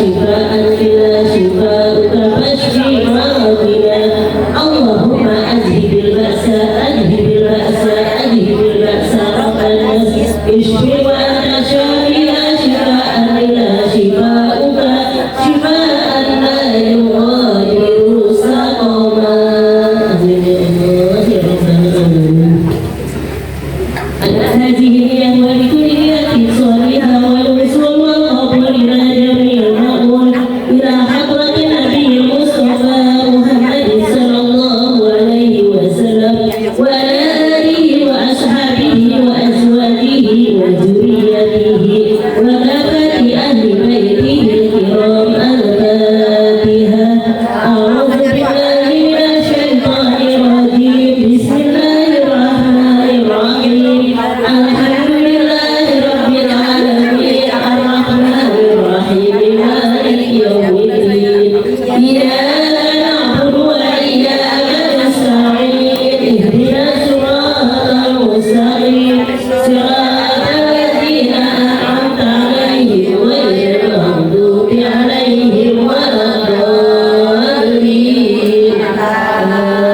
شفاء لا شفاء واشف مرضنا اللهم أذهب البأس أذهب البأس أذهب البأس رب الناس اشف وأنت شافي لا شفاء إلا شفاؤك شفاء لا يغادر سقما آمين يا الله يا رب العالمين. أن هذه هي ولكل نية صالحة والوصول والقبول إلى جميع المأمور إلى حضرة النبي المصطفى محمد صلى الله عليه وسلم وعلى آله وأصحابه وأزواجه وذريته وكافة أهل بيته الكرام الفاتحة. أعوذ بالله من الشيطان الرجيم بسم الله الرحمن الرحيم الحمد لله رب العالمين الرحمن الرحيم مالك يوم الدين إياك نعبد وإياك نستعين اهدنا الصراط المستقيم صراط الذين أنعمت عليهم غير المغضوب عليهم ولا الضالين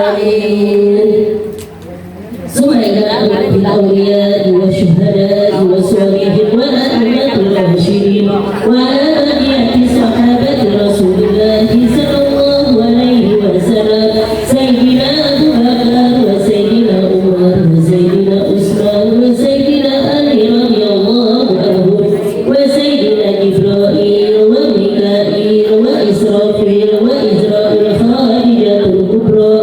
آمين. ثم إلى الأولياء والشهداء والصالحين والأئمة الراشدين وعلى بقية صحابة رسول الله صلى الله عليه وسلم سيدنا أبو بكر وسيدنا عمر وسيدنا عثمان وسيدنا علي رضي الله عنه وسيدنا جبرائيل وميكائيل وإسرافيل وإسرائيل خارجة الكبرى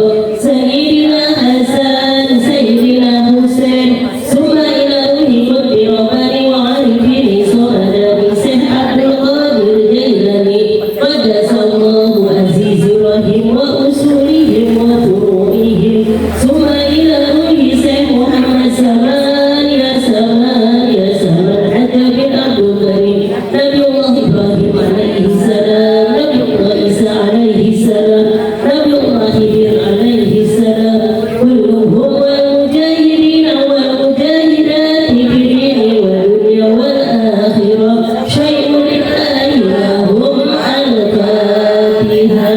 سيدنا حسن سيدنا حسين ثم إلى روح قطب رباني وعارفين صمداني شيخ عبد القادر جيلاني قدس الله عزيز رحيم وأصولهم وفروعهم ثم إلى روح شيخ محمد سلمان يا سلمان يا سلمان حتى بن عبد الكريم نبي الله إبراهيم عليه السلام نبي الله عيسى عليه السلام نبي الله خضر عليه السلام كلهم والمجاهدين والمجاهدات في الدين والدنيا والآخرة شيء لله لهم الفاتحة.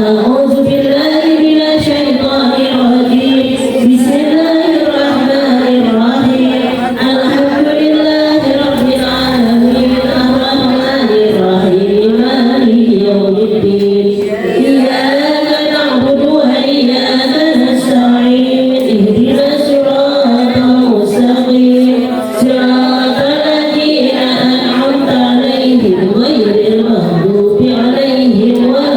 أعوذ بالله من الشيطان الرجيم بسم الله الرحمن الرحيم الحمد لله رب العالمين الرحمن الرحيم مالك يوم الدين إياك نعبد وإياك نستعين اهدنا الصراط المستقيم صراط الذين أنعمت عليهم غير المغضوب عليهم ولا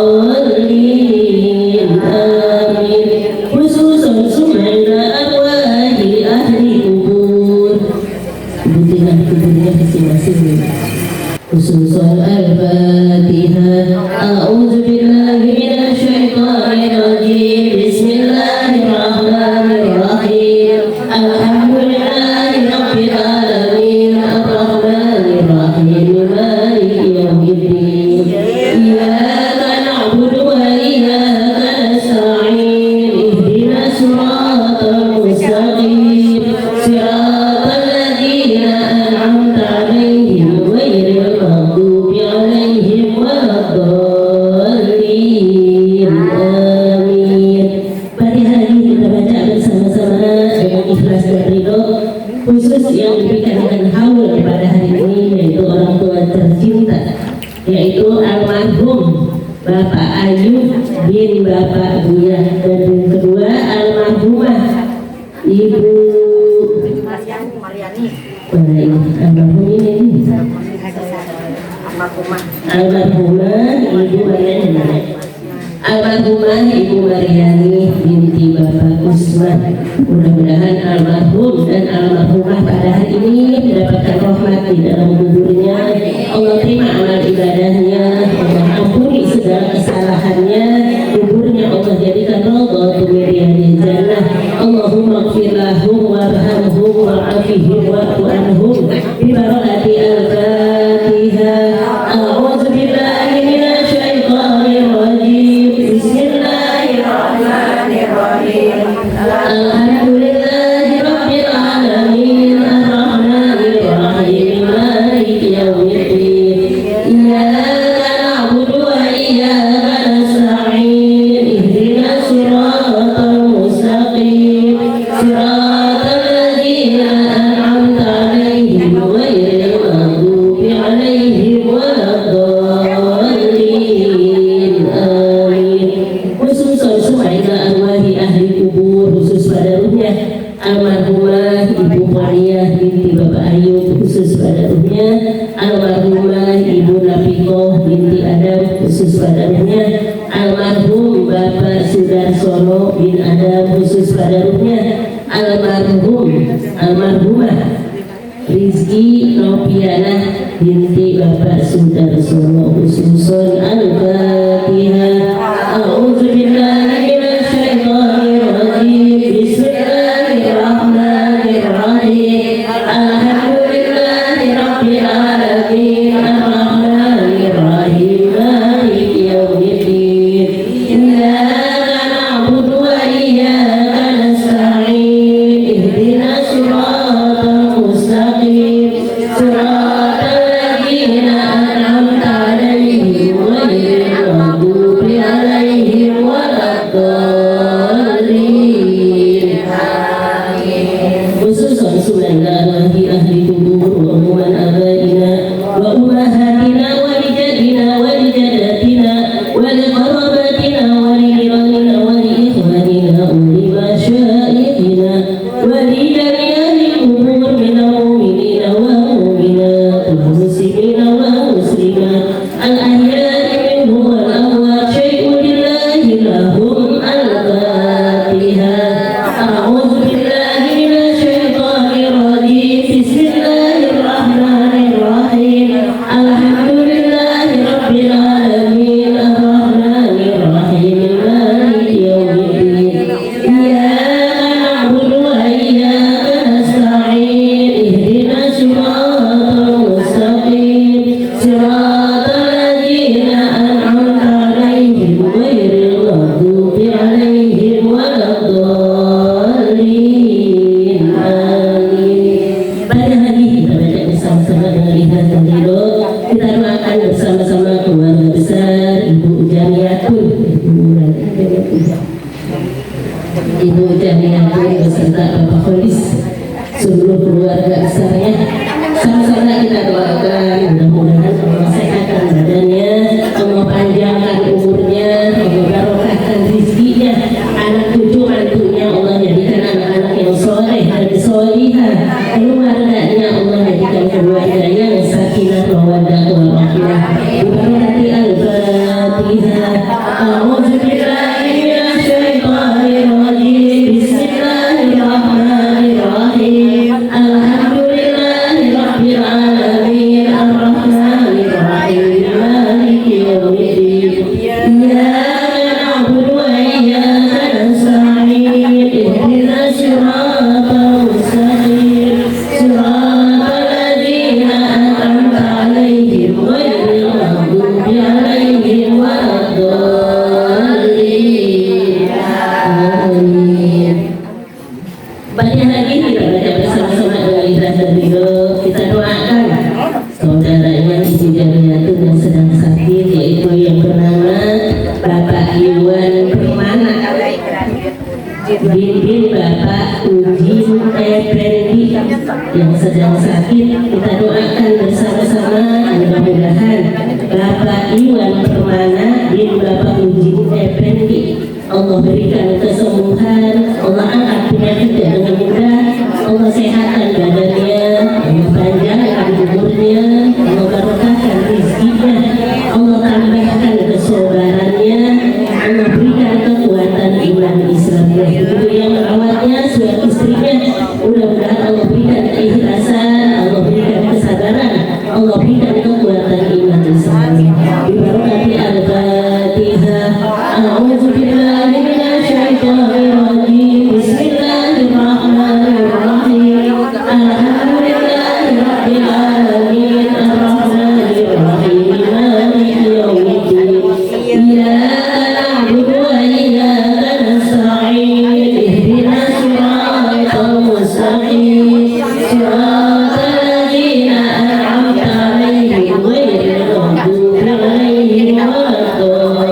الضالين آمين. خصوصا سمع أرواح أهل القبور budikan kuburnya masing-masing khususan al-fatihah. A'udzu billahi minasy syaithanir rajim bismillahirrahmanirrahim alhamdulillahi rabbil alamin arrahmanir rahim maliki yaumiddin iyyaka na'budu wa iyyaka nasta'in ihdinas siratal mustaqim siratal ladzina an'amta 'alaihim ghairil maghdubi 'alaihim waladdallin amin. Fatihah ini kita baca bersama-sama dengan ikhlas dan ridho, khusus yang diberikan dengan haul pada hari ini, yaitu orang tua tercinta, yaitu almarhum Bapak Ayub bin Bapak Buya, dan yang kedua almarhumah Ibu Mariani. mana ini almarhum ini almarhumah Ibu Mariani, almarhumah Ibu Mariani binti Bapak Usman. Mudah-mudahan almarhum dan almarhumah pada hari ini mendapatkan rahmat di dalam kuburnya. Allah terima amal ibadahnya, Allah ampuni segala kesalahannya, kuburnya Allah jadikan raudhatun min riyadil jannah. Allahumma ighfir lahum warhamhum wa'afihim wa'fu anhum bi barakati al-Fatihah. A'udzu billahi minasy syaithanir rajim. Bismillahirrahmanirrahim. Alhamdulillahi rabbil alamin arrahmanir rahim maliki yaumiddin iyyaka na'budu wa iyyaka amin. Khususon sumaila arwahi ahli kubur, khusus pada ruhnya almarhumah Ibu Maria binti Bapak Ayub, khusus pada ruhnya almarhumah Ibu Napikoh binti Adam, khusus pada ruhnya almarhum Bapak Sudarsono bin Adam, khusus pada ruhnya almarhumah Rizki Nopiana binti Bapak Sudarsono, khususon Al-Fatihah. A'udzubillahi minasyaitonir rajim. Bismillahirrahmanirrahim. Alhamdulillahi rabbil alamin. Arrahmanir rahim. Maliki yaumiddin. Iyyaka na'budu wa iyyaka nasta'in. Ihdinas siratal mustaqim. Siratal ladzina an'amta 'alaihim ghairil maghdubi 'alaihim waladdallin. Khususan sumaila arwahi ahli kubur wa umuman abaina wa ummahatina wa lijadina wa lijadatina wa liqarabatina wa lijiranina wa liikhwanina wa limasyayikhina wa lijami'il kubur minal mu'minina wa mu'minat wal muslimina wa muslimat al ahya'i minhum wal amwat syai'un lillahi lahum. Al-Fatihah. A'udzu billahi minasyaitonir rajim. Bismillahirrahmanirrahim. Alhamdulillahi rabbil alamin. Arrahmanir rahim. Maliki yaumiddin. Iyyaka na'budu wa iyyaka nasta'in. Ihdinas siratal mustaqim. Siratal ladzina an'amta 'alaihim ghairil maghdubi 'alaihim waladdallin. Amin. Pada hari kita baca bersama-sama dengan ikhlas dan ridho. Kita doakan bersama-sama keluarga besar Ibu Jamiatun, Ibu Jamiatun beserta Bapak Kholis, seluruh keluarga besarnya. Sama-sama kita doakan mudah-mudahan Allah sehatkan badannya, Allah panjangkan umurnya, Allah barokahkan rizkinya, anak cucu mantunya Allah jadikan anak-anak yang soleh dan solihah, keluarganya Allah jadikan keluarga yang sakinah mawaddah warahmah. Bibarakati Al-Fatihah. A'udzubillahi minasyaitonir rajim. Bismillahirrahmanirrahim. Alhamdulillahi rabbil alamin. Arrahmanir rahim. Maliki yaumiddin. Iyyaka na'budu wa iyyaka nasta'in. Ihdinas siratal mustaqim. Siratal ladzina an'amta 'alaihim ghairil maghdubi 'alaihim waladdallin. Amin. Pada hari ini kita baca bersama-sama dengan ikhlas dan ridho. Kita doakan saudaranya Ibu Jamiatun yang sedang sakit, yaitu yang bernama Bapak Iwan Permana bin Bapak Ujin Effendi yang sedang sakit. Kita doakan bersama-sama, mudah-mudahan Bapak Iwan Permana bin Bapak Ujin Effendi Allah berikan kesembuhan, Allah angkat penyakitnya dengan mudah, Allah sehatkan badannya, Allah panjangkan umurnya, Allah barokahkan rizkinya, Allah tambahkan kesabarannya, Allah berikan kekuatan iman Islamnya. Begitu yang merawatnya, suami istrinya, mudah-mudahan Allah berikan keikhlasan, Allah berikan kesabaran, Allah berikan kekuatan iman Islamnya. Bibarakati Al-Fatihah. A'udzubillahi minasyaitonir rajim. Bismillahirrahmanirrahim. Alhamdulillahi rabbil alamin. Arrahmanir rahim. Maliki yaumiddin. Iyyaka na'budu wa iyyaka nasta'in. Ihdinas siratal mustaqim. Siratal ladzina an'amta 'alaihim ghairil maghdubi 'alaihim waladdallin.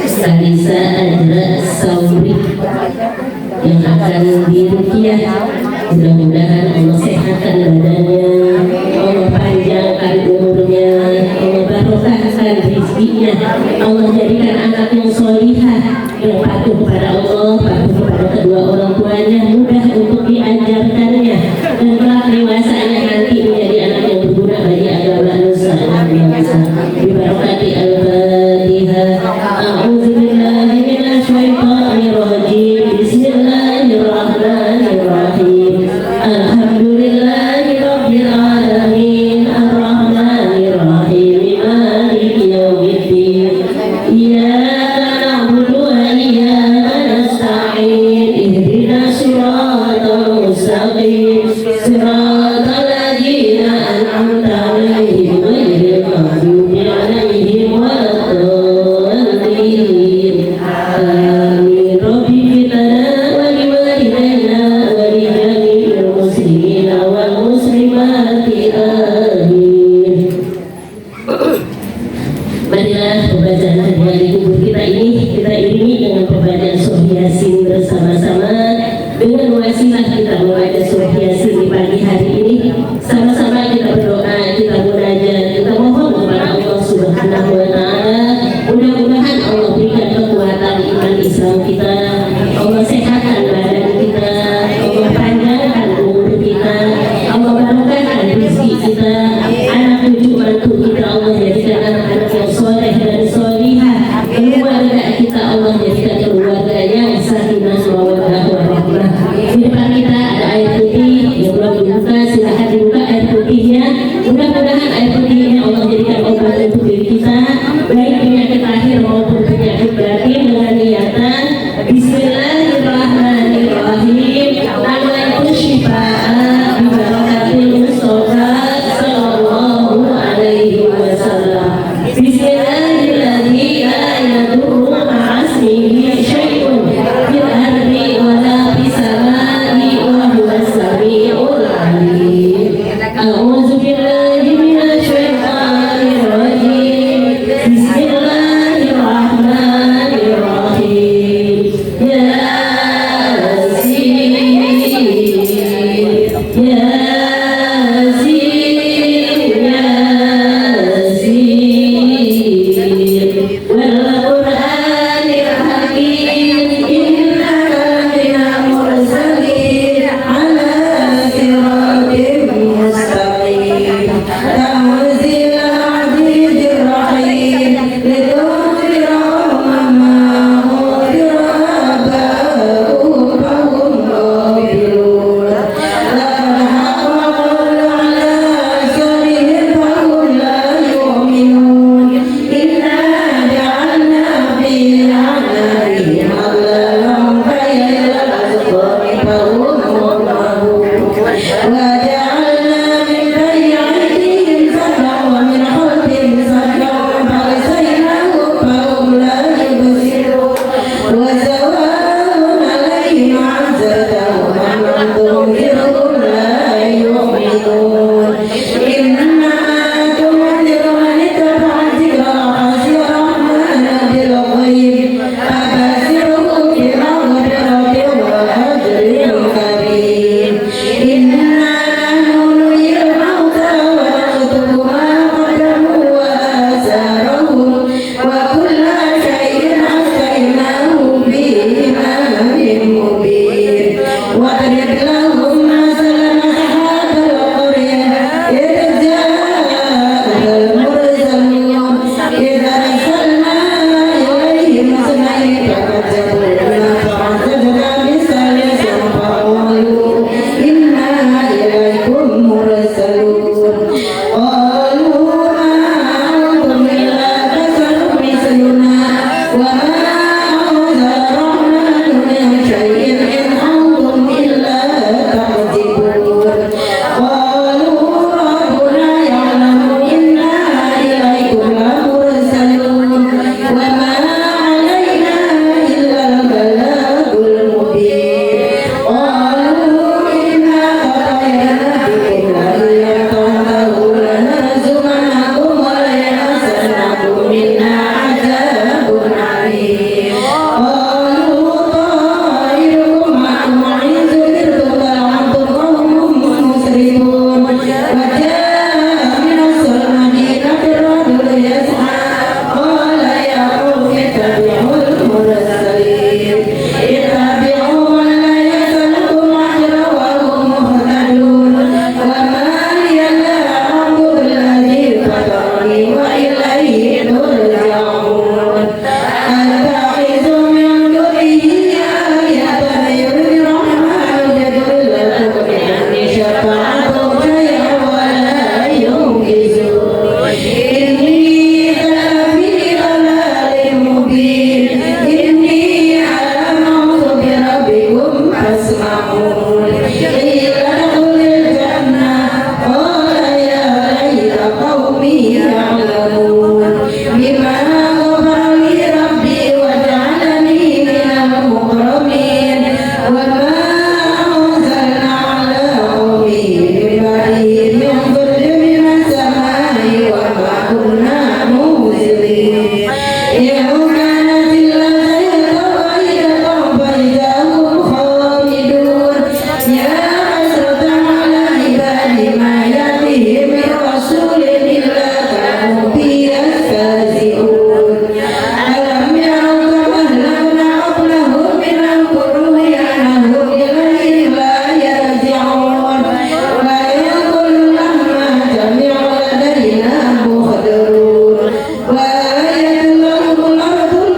Salisa Ajra Sauri yang akan diruqyah. Mudah-mudahan Allah sehatkan badannya, Allah panjangkan umurnya, Allah barokahkan rezekinya, Allah jadikan anak yang solihah, yang patuh kepada Allah, patuh kepada kedua orang tuanya, mudah untuk diajarkannya, dan kelak dewasanya nanti menjadi anak yang berguna bagi agama nusa dan bangsa. Bibarakati al-Fatihah. A'udzubillahi minasyaitonir rajim. Bismillahirrahmanirrahim. Alhamdulillahi rabbil alamin. Ar-Rahmanir Rahim. Maliki yaumiddin. Iyyaka na'budu wa iyyaka nasta'in. Ihdinas siratal mustaqim. Siratal ladzina an'amta 'alaihim ghairil maghdubi 'alaihim waladdallin. Amin. Rabbi fitana wa liwalidayna wa li jami'il muslimina wal muslimati. Amin. Marilah pembacaan kedua di kubur kita ini kita iringi dengan pembacaan surah Yasin bersama-sama. Dengan wasilah kita membaca surah Yasin di pagi hari ini, sama-sama kita berdoa, kita munajat, kita mohon kepada Allah Subhanahu wa Ta'ala. Mudah-mudahan Allah berikan kekuatan iman Islam kita, Allah sehatkan badan kita, Allah panjangkan umur kita, Allah barokahkan rezeki kita, anak cucu mantu kita Allah jadikan anak-anak yang soleh dan solihah, keluarga kita Allah jadikan keluarga yang sakinah mawaddah warahmah. Di depan kita ada air putih yang belum dibuka, silakan dibuka air putih وآية لهم الأرض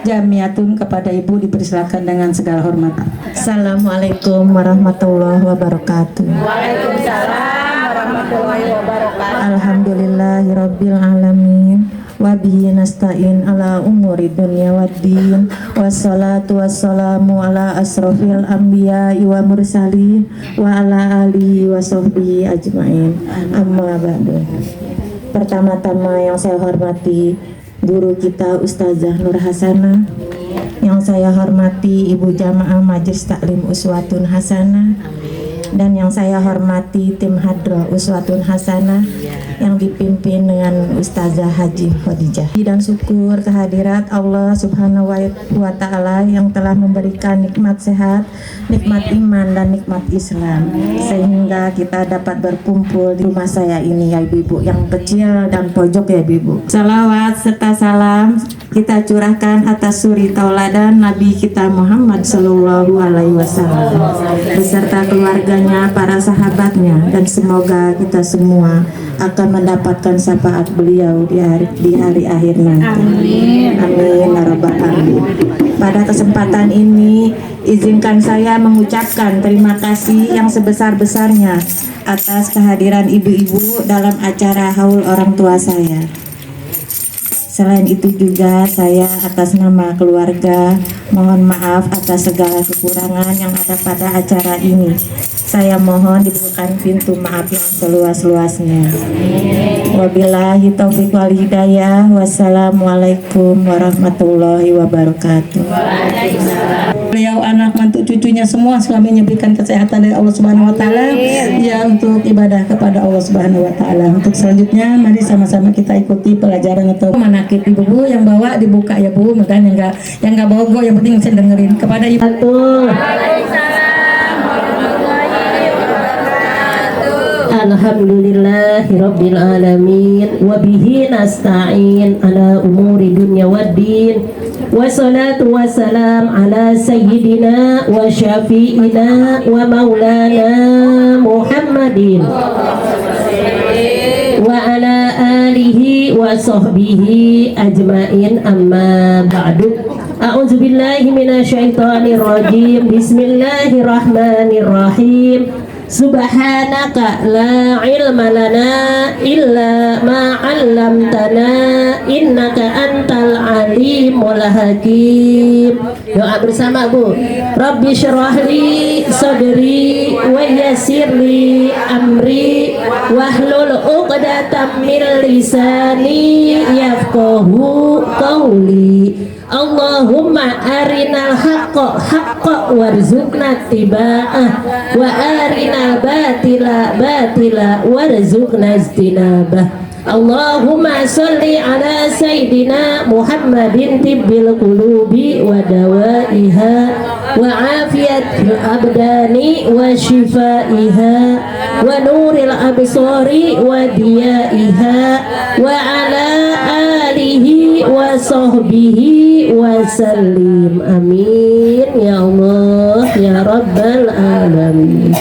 Jamiatun kepada ibu dipersilakan dengan segala hormat. Assalamualaikum warahmatullahi wabarakatuh. Waalaikumsalam warahmatullahi wabarakatuh. Alhamdulillahirabbil alamin. Wa bihi nasta'in ala umuri dunya waddin. Wassalatu wassalamu ala asrofil anbiya'i wa mursalin wa ala alihi wa sahbihi ajmain. Amma ba'du. Pertama-tama yang saya hormati guru kita Ustazah Nur Hasanah, yang saya hormati Ibu Jamaah Majelis Taklim Uswatun Hasanah, dan yang saya hormati tim Hadroh Uswatun Hasanah yang dipimpin dengan Ustazah Haji Khadijah. Dan syukur kehadirat Allah Subhanahu wa Ta'ala yang telah memberikan nikmat sehat, nikmat iman, dan nikmat Islam, sehingga kita dapat berkumpul di rumah saya ini ya ibu-ibu, yang kecil dan pojok ya ibu-ibu. Salawat serta salam kita curahkan atas suri tauladan Nabi kita Muhammad Sallallahu Alaihi Wasallam beserta keluarganya, para sahabatnya, dan semoga kita semua akan mendapatkan syafaat beliau di hari akhir nanti. Amin. Amin ya rabbal alamin. Pada kesempatan ini izinkan saya mengucapkan terima kasih yang sebesar-besarnya atas kehadiran ibu-ibu dalam acara haul orang tua saya. Selain itu juga saya atas nama keluarga mohon maaf atas segala kekurangan yang ada pada acara ini. Saya mohon dibukakan pintu maaf yang seluas-luasnya. Wabillahi taufiq wal hidayah. Wassalamualaikum warahmatullahi wabarakatuh. Beliau anak mantu cucunya semua selama diberikan kesehatan dari Allah Subhanahu wa Ta'ala ya, untuk ibadah kepada Allah Subhanahu wa Ta'ala. Untuk selanjutnya mari sama-sama kita ikuti pelajaran atau manakib ibu yang bawa dibuka ya Bu, mudah yang enggak bawa yang penting saya dengerin kepada ibu. Alhamdulillahirabbil alamin wa bihi nasta'in ala umuri dunya waddin. Wassalatu wassalam ala sayyidina wa syafi'ina wa maulana Muhammadin wa ala alihi wa sahbihi ajmain, amma ba'du. A'udzu billahi minasyaitonir rajim. Bismillahirrahmanirrahim. Subhanaka la ilma lana illa ma 'allamtana innaka antal alimul hakim. Doa bersama Bu. Rabbi syrah li sadri wa yassir li amri wahlul 'uqdatam min lisani yafqahu qawli. Allahumma arinal haqqa haqqa warzuqna tiba'ah wa arinal batila batila warzuqna ijtinabah. Allahumma salli ala sayyidina Muhammadin tibbil qulubi wa dawaiha wa afiyatil abdani wa shifaiha wa nuril absari wa diyaiha wa ala alihi wa sahbihi wa sallim. Amin ya Allah ya rabbal alamin.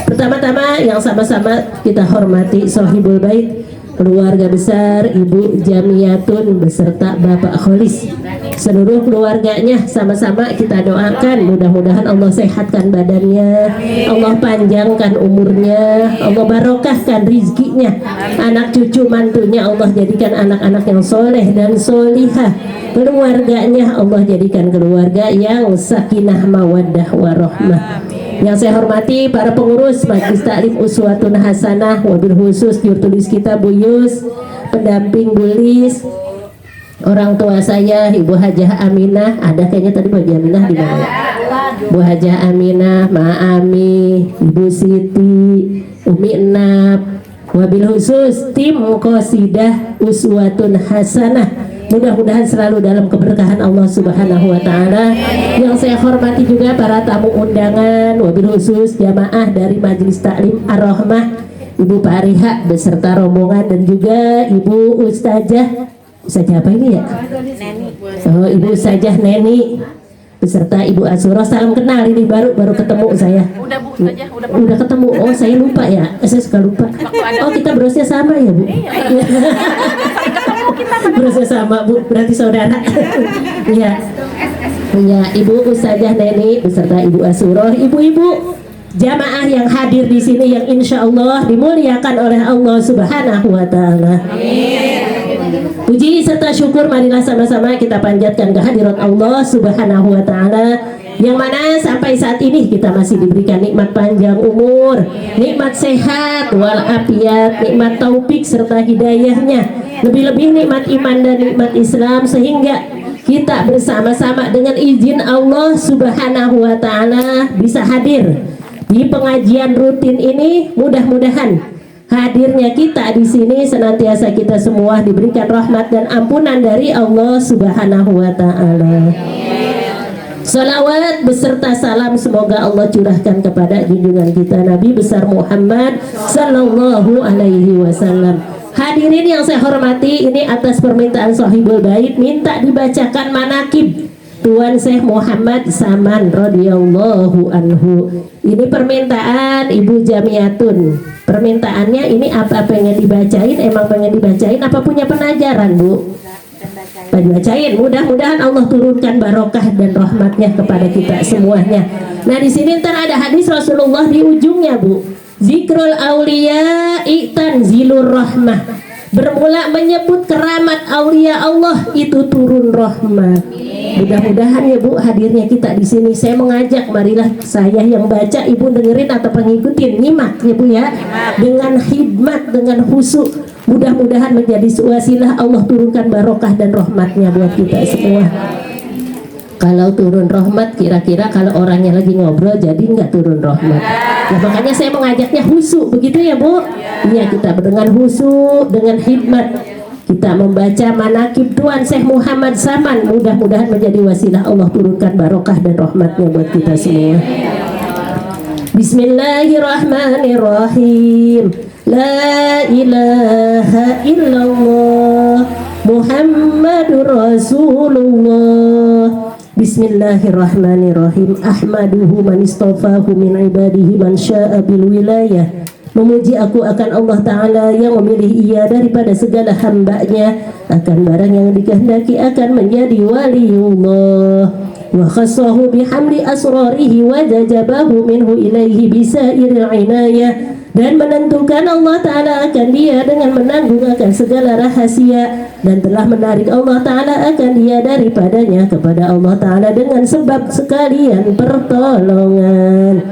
Pertama-tama yang sama-sama kita hormati Sohibul Bait, keluarga besar Ibu Jamiyatun beserta Bapak Kholis, seluruh keluarganya, sama-sama kita doakan mudah-mudahan Allah sehatkan badannya, Allah panjangkan umurnya, Allah barokahkan rizkinya, anak cucu mantunya Allah jadikan anak-anak yang soleh dan solihah, keluarganya Allah jadikan keluarga yang sakinah mawaddah warahmah. Yang saya hormati para pengurus Majelis Taklim Uswatun Hasanah, wabil khusus jurtulis kita Bu Yus, pendamping Bulis, orang tua saya Ibu Hajah Aminah, ada kayaknya tadi Bu Hajah Aminah di mana? Bu Hajah Aminah, Ma Ami, Ibu Siti, Umi Enap, wabil khusus tim Qasidah Uswatun Hasanah. Mudah-mudahan selalu dalam keberkahan Allah Subhanahu wa Ta'ala. Yang saya hormati juga para tamu undangan, wabil khusus jamaah dari Majelis Taklim Ar-Rahmah, Ibu Pariha beserta rombongan, dan juga Ibu Ustazah apa ini ya? Oh, Ibu Ustazah Neni beserta Ibu Asura. Salam kenal, ini baru ketemu saya. Udah ketemu. Oh, saya lupa ya. Saya suka lupa. Oh, kita brosnya sama ya Bu? Berusaha sama Bu, berarti saudara. Iya. Iya, Ibu Ustazah Neni beserta Ibu Asuroh, ibu-ibu jamaah yang hadir di sini yang insya Allah dimuliakan oleh Allah Subhanahu wa Ta'ala. Puji serta syukur marilah sama-sama kita panjatkan kehadirat Allah Subhanahu wa Ta'ala, yang mana sampai saat ini kita masih diberikan nikmat panjang umur, nikmat sehat walafiat, nikmat taufik serta hidayahnya, lebih-lebih nikmat iman dan nikmat Islam, sehingga kita bersama-sama dengan izin Allah Subhanahu wa Ta'ala bisa hadir di pengajian rutin ini. Mudah-mudahan hadirnya kita di sini senantiasa kita semua diberikan rahmat dan ampunan dari Allah Subhanahu wa Ta'ala. Salawat beserta salam semoga Allah curahkan kepada junjungan kita Nabi besar Muhammad sallallahu alaihi wasallam. Hadirin yang saya hormati, ini atas permintaan Sahibul Bait minta dibacakan manakib Tuan Syekh Muhammad Saman radhiyallahu anhu. Ini permintaan Ibu Jamiatun. Permintaannya ini apa pengen dibacain? Emang pengen dibacain apa punya penajaran, Bu? Bacain, mudah-mudahan Allah turunkan barokah dan rahmatnya kepada kita semuanya. Nah, di sini ntar ada hadis Rasulullah di ujungnya, Bu. Zikrul auliya tanzilur rahmah. Bermula menyebut keramat aulia Allah itu turun rahmat. Mudah-mudahan ya Bu, hadirnya kita di sini. Saya mengajak, marilah saya yang baca, Ibu dengerin atau pengikutin, nyimak ya Bu ya, dengan hikmat, dengan khusyuk. Mudah-mudahan menjadi wasilah Allah turunkan barokah dan rahmatnya buat kita semua. Kalau turun rahmat, kira-kira kalau orangnya lagi ngobrol jadi nggak turun rahmat. Nah, makanya saya mengajaknya khusyuk, begitu ya Bu? Iya, kita dengan khusyuk, dengan hikmat kita membaca manakib Tuan Syekh Muhammad Saman. Mudah-mudahan menjadi wasilah Allah turunkan barokah dan rahmatnya buat kita semua. Bismillahirrahmanirrahim. La ilaha illallah Muhammadur Rasulullah. Bismillahirrahmanirrahim. Ahmaduhu man istafahu min ibadihi man sya'a bil wilayah. Memuji aku akan Allah Ta'ala yang memilih ia daripada segala hambanya akan barang yang dikehendaki akan menjadi waliullah. Wa khassahu bihamdi asrarihi wa jajabahu minhu ilaihi bisairil inayah. Dan menentukan Allah Ta'ala akan dia dengan menanggung akan segala rahasia, dan telah menarik Allah Ta'ala akan dia daripadanya kepada Allah Ta'ala dengan sebab sekalian pertolongan.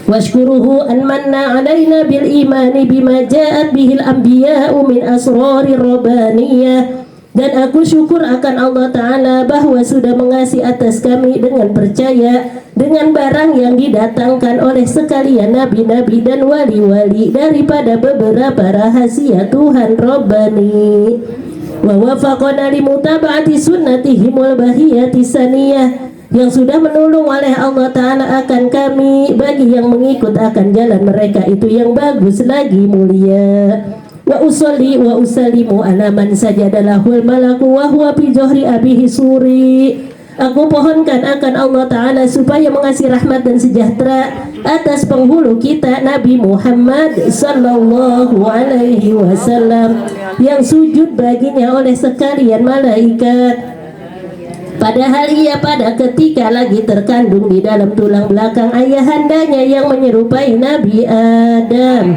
Washkuruhu an manna alaina bil imani bima ja'at bihil anbiya'u min asrari rabbaniyah. Dan aku syukur akan Allah Ta'ala bahwa sudah mengasihi atas kami dengan percaya dengan barang yang didatangkan oleh sekalian nabi-nabi dan wali-wali daripada beberapa rahasia Tuhan Rabbani. Wa wafaqana li mutaba'ati sunnatihimul bahiyati saniyah, yang sudah menolong oleh Allah Ta'ala akan kami bagi yang mengikut akan jalan mereka itu yang bagus lagi mulia. Wa usolli wa usallimu ala man sajadalahul malaku wa huwa fi johri abihi suri. Aku pohonkan akan Allah Ta'ala supaya mengasih rahmat dan sejahtera atas penghulu kita Nabi Muhammad sallallahu alaihi wasallam yang sujud baginya oleh sekalian malaikat. Padahal ia pada ketika lagi terkandung di dalam tulang belakang ayahandanya yang menyerupai Nabi Adam.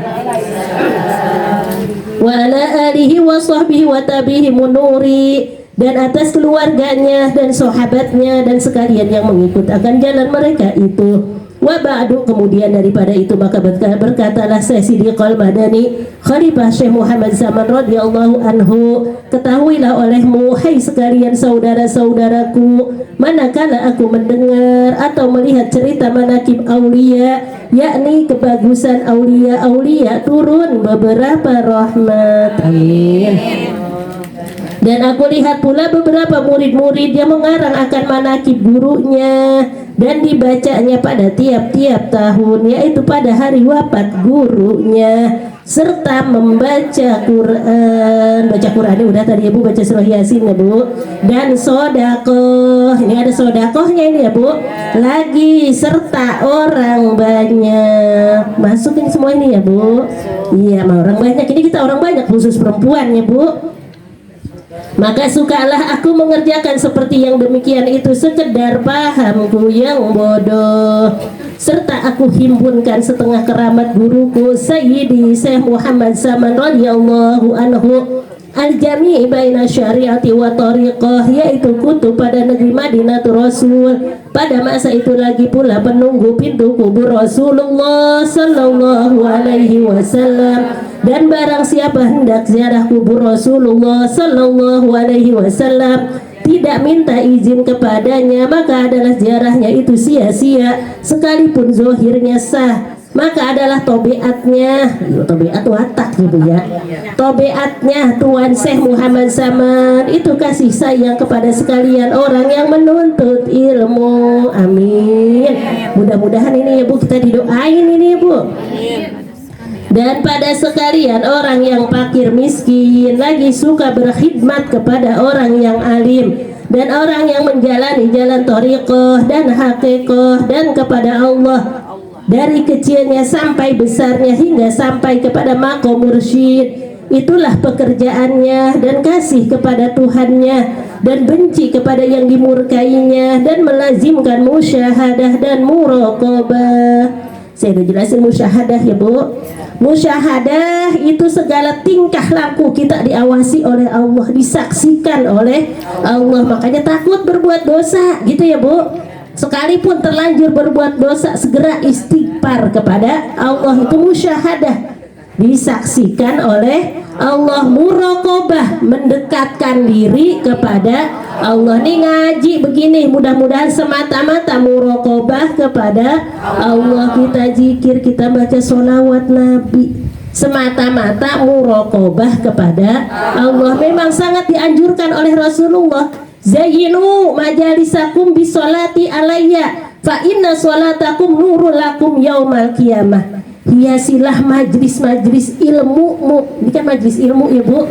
Wa ala alihi wa sahbihi wa tabihi munuri, dan atas keluarganya dan sahabatnya dan sekalian yang mengikut akan jalan mereka itu. Wa ba'du, kemudian daripada itu maka berkatalah Syekh Siddiqul Madani Khalifah Syekh Muhammad Saman radhiyallahu anhu, ketahuilah olehmu hai sekalian saudara-saudaraku, manakala aku mendengar atau melihat cerita manakib aulia, yakni kebagusan aulia-aulia, turun beberapa rahmat. Amin. Dan aku lihat pula beberapa murid-murid yang mengarang akan manakib gurunya dan dibacanya pada tiap-tiap tahun, yaitu pada hari wafat gurunya, serta membaca Quran. Baca Quran ini udah tadi ya Bu, baca surah Yasin ya Bu, dan sodakoh, ini ada sodakohnya ini ya Bu, lagi serta orang banyak. Masukin semua ini ya Bu. Iya, orang banyak, ini kita orang banyak khusus perempuan ya Bu. Maka sukalah aku mengerjakan seperti yang demikian itu sekedar pahamku yang bodoh. Serta aku himpunkan setengah keramat guruku Sayyidi Syekh Muhammad Saman radhiyallahu anhu al-jami' baina syariati wa tariqah, yaitu kutub pada negeri Madinatul Rasul. Pada masa itu lagi pula penunggu pintu kubur Rasulullah sallallahu alaihi wasallam. Dan barang siapa hendak ziarah kubur Rasulullah sallallahu alaihi wasallam tidak minta izin kepadanya, maka adalah ziarahnya itu sia-sia sekalipun zohirnya sah. Maka adalah tobeatnya, tobeat watak gitu ya, tobeatnya Tuan Syekh Muhammad Saman itu kasih sayang kepada sekalian orang yang menuntut ilmu. Amin. Mudah-mudahan ini ya Bu, kita didoain ini ya Bu. Dan pada sekalian orang yang fakir miskin lagi suka berkhidmat kepada orang yang alim dan orang yang menjalani jalan thariqah dan haqiqah dan kepada Allah dari kecilnya sampai besarnya hingga sampai kepada maqam mursyid. Itulah pekerjaannya dan kasih kepada Tuhannya dan benci kepada yang dimurkainya dan melazimkan musyahadah dan muraqabah. Saya udah jelasin musyahadah ya Bu. Musyahadah itu segala tingkah laku kita diawasi oleh Allah, disaksikan oleh Allah. Makanya takut berbuat dosa gitu ya Bu. Sekalipun terlanjur berbuat dosa, segera istighfar kepada Allah, itu musyahadah, disaksikan oleh Allah. Muraqabah, mendekatkan diri kepada Allah. Nih ngaji begini mudah-mudahan semata-mata muraqabah kepada Allah. Kita zikir, kita baca sholawat Nabi, semata-mata muraqabah kepada Allah. Memang sangat dianjurkan oleh Rasulullah. Zayyinu majalisakum bisolati alayya fa inna solatakum nurul lakum yaumal qiyamah. Hiasilah majlis-majlis ilmumu. Ini kan majlis ilmu ya Bu.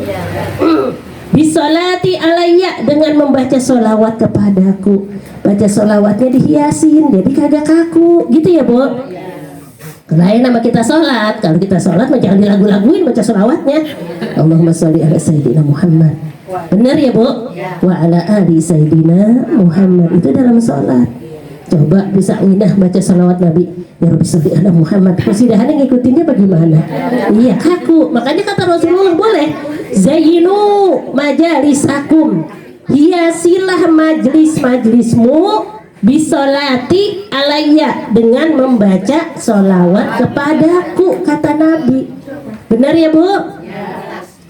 Bisolati alayya, dengan membaca solawat kepadaku. Baca solawatnya dihiasin jadi kagak kaku gitu ya Bu. Lain nama kita sholat. Kalau kita sholat jangan dilagu-laguin baca solawatnya. Allahumma sholli ala sayyidina Muhammad. Benar ya Bu? Wa ala ali sayyidina Muhammad, itu dalam sholat. Coba bisa winah baca salawat Nabi, ya Rabbi sholli ala Muhammad. Mudah-mudahan ngikutinnya bagaimana? Iya kaku. Makanya kata Rasulullah boleh. Zayyinu majalisakum, hiasilah majlis-majlismu bisolati alayya, dengan membaca sholawat kepadaku, kata Nabi. Benar ya Bu?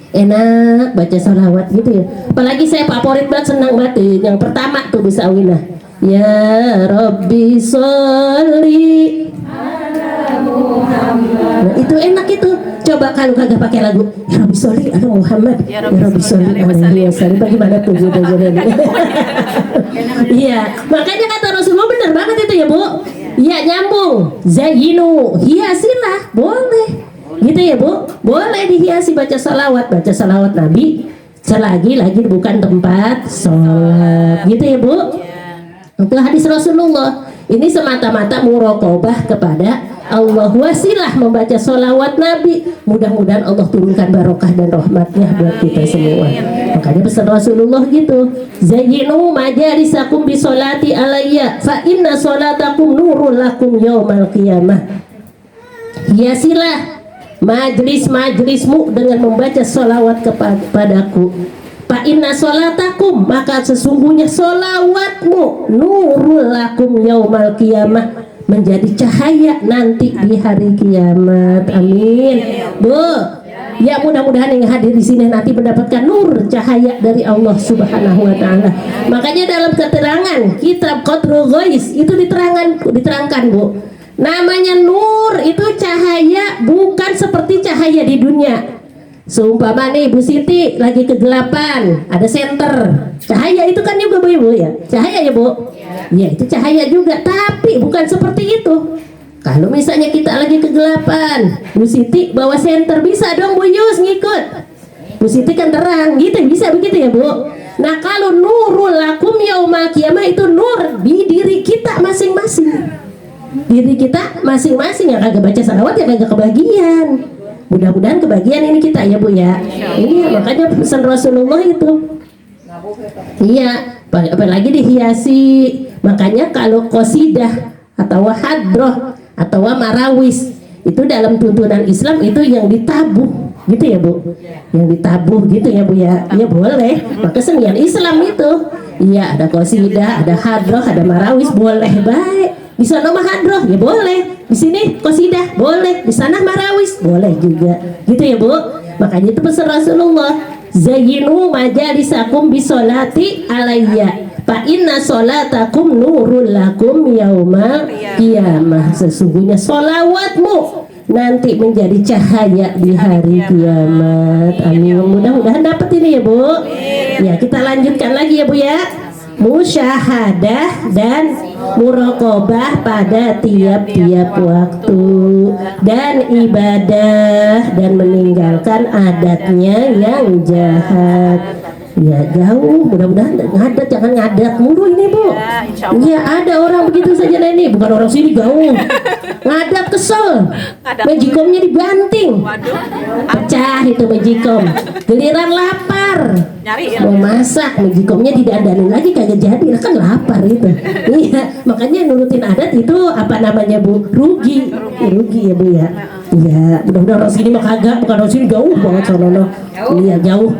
Enak baca sholawat gitu ya. Apalagi saya favorit banget, senang banget yang pertama tuh bisa winah. Ya Rabbi sholli ala Muhammad. Nah, itu enak itu. Coba kalau kagak pakai lagu Ya Rabbi sholli ala Muhammad, Ya Rabbi sholli alaihi wasallam, bagaimana tuh judul-judulnya? Iya, makanya kata Rasulullah benar banget itu ya Bu. Iya nyambung. Zayyinu, hiasilah, boleh. Gitu ya Bu, boleh dihiasi baca salawat Nabi selagi lagi bukan tempat sholat, gitu ya Bu. Itu hadis Rasulullah. Ini semata-mata muraqabah kepada Allah, wasilah membaca salawat Nabi. Mudah-mudahan Allah turunkan barokah dan rahmatnya buat kita semua. Makanya pesan Rasulullah gitu, zayyinu majalisakum bisolati alayya fa inna solatakum nurul lakum yaumal qiyamah. Hiasilah majlis-majlismu dengan membaca sholawat kepadaku. Fa inna sholatakum, maka sesungguhnya sholawatmu nurul lakum yaumal qiyamah, menjadi cahaya nanti di hari kiamat. Amin Bu. Ya mudah-mudahan yang hadir di sini nanti mendapatkan nur cahaya dari Allah Subhanahu wa taala. Makanya dalam keterangan kitab Qadrul Ghais itu diterangkan Bu. Namanya nur itu cahaya, bukan seperti cahaya di dunia. Seumpama nih Bu Siti lagi kegelapan, ada senter. Cahaya itu kan juga Bu Ibu ya. Cahaya ya Bu? Ya itu cahaya juga, tapi bukan seperti itu. Kalau misalnya kita lagi kegelapan, Bu Siti bawa senter, bisa dong Bu Yus ngikut. Bu Siti kan terang, gitu bisa begitu ya Bu. Nah kalau nurul lakum yaumal qiyamah itu nur di diri kita masing-masing. Diri kita masing-masing, yang kagak baca salawat ya kagak kebagian. Mudah-mudahan kebagian ini kita ya Bu ya. Ini makanya pesan Rasulullah itu Iya, apalagi dihiasi. Makanya kalau qasidah atau hadroh atau marawis itu dalam tuntunan Islam itu yang ditabuh, gitu ya Bu? Yang ditabuh gitu ya Bu ya? Ya boleh. Maka kesenian Islam itu, iya ada qasidah, ada hadroh, ada marawis, boleh baik. Di sana mah hadroh ya boleh, di sini qasidah boleh, di sana marawis boleh juga, gitu ya Bu? Makanya itu pesan Rasulullah, zayyinu majalisakum bisolati alayya fa inna solatakum nurul lakum yaumal qiyamah. Sesungguhnya solawatmu nanti menjadi cahaya di hari kiamat. Amin. Mudah-mudahan dapat ini ya Bu. Ya kita lanjutkan lagi ya Bu ya. Musyahadah dan muraqabah pada tiap-tiap waktu, dan ibadah dan meninggalkan adatnya yang jahat. Ya jauh, mudah-mudahan ngadat, jangan ngadat mulu ini Bu. Ya ada orang begitu saja nah ini, bukan orang sini jauh. Ngadat kesel, majikomnya dibanting, pecah itu majikom. Giliran lapar, mau masak majikomnya didandanin lagi kagak jadi, kan lapar itu. Iya, makanya nurutin adat itu apa namanya Bu? Rugi, rugi ya Bu ya. Iya, mudah-mudahan orang sini mah kagak, bukan orang sini jauh banget sono. Iya jauh.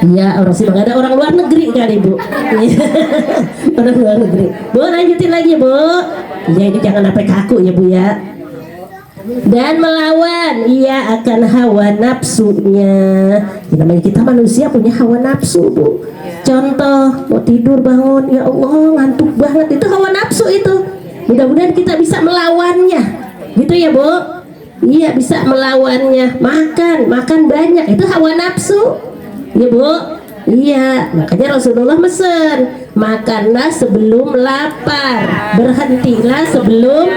Iya orang sini nggak ada, orang luar negeri kali Bu. Orang luar negeri. Bu lanjutin lagi Bu. Ya ini jangan sampai kaku ya Bu ya. Dan melawan ia akan hawa nafsunya. Ya, namanya kita manusia punya hawa nafsu Bu. Contoh mau tidur bangun, ya Allah ngantuk banget, itu hawa nafsu itu. Mudah-mudahan kita bisa melawannya, gitu ya Bu. Iya bisa melawannya. Makan banyak itu hawa nafsu ya Bu. Iya, makanya Rasulullah mesen, makanlah sebelum lapar, berhentilah sebelum.